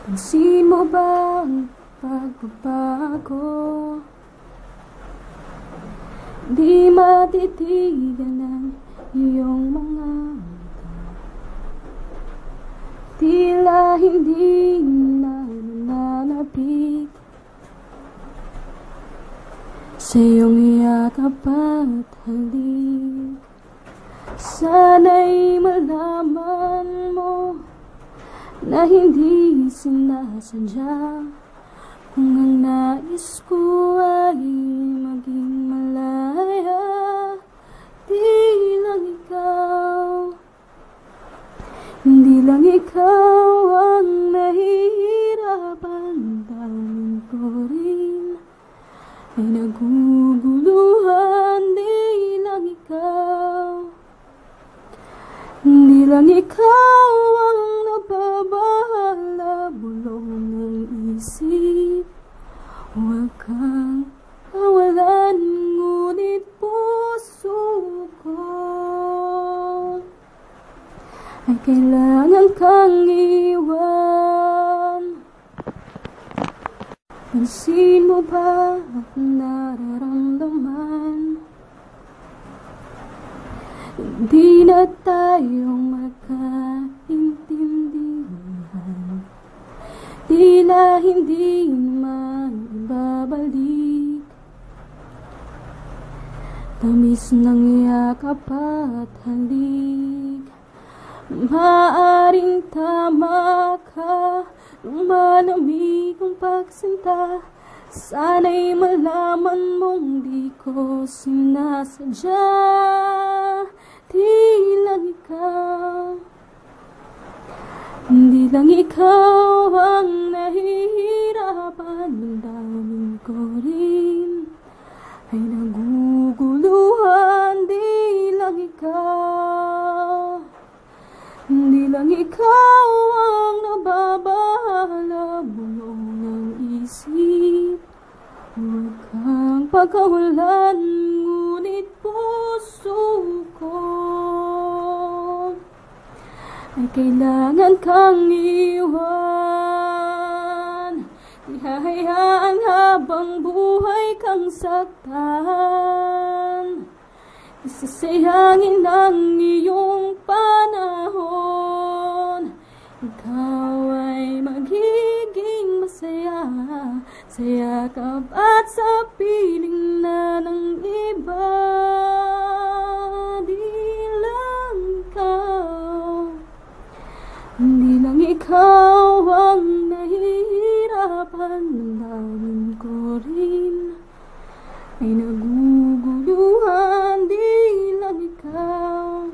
Pansin mo ba ang pagbabago? Di matitigan ang iyong mga mata. Tila hindi na nananapit sa iyong yakap at halik. Sana'y malaman mo na hindi sinasadya, kung ang nais ko ay maging malaya. Di lang ikaw, hindi lang ikaw ang nahihirapan. Damdamin ko rin ay naguguluhan. Di lang ikaw, hindi lang ikaw ang nababahala. Bulong ng isip, huwag kang kawalan, ngunit puso ko ay kailangan kang iwan. Pansin mo ba ang nararamdaman? Hindi na tayo magkaintindihan. Tila hindi naman babalik tamis ng yakap at halik. Maaring tama ka nung malamig ang pagsinta. Sana'y malaman mong di ko sinasadya. Di lang ikaw, hindi lang ikaw ang nahihirapan. Damdamin ko rin ay naguguluhan. Di lang ikaw, hindi lang ikaw ang nababahala. Bulong ng isip, huwag kang pagkawalan, ngunit puso ko ay kailangan kang iwan. Di hahayaan habang buhay kang saktan. Isasayangin ang iyong panahon. Ikaw ay magiging masaya sa yakap at sa piling na ng iba. Di lang ikaw, hindi lang ikaw ang nahihirapan. Damdamin ko rin ay naguguluhan. Di lang ikaw,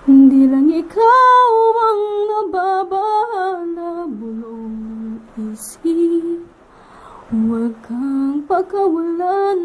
hindi lang ikaw ang nababahala. Bulong ng isip, huwag kang pagkawalan,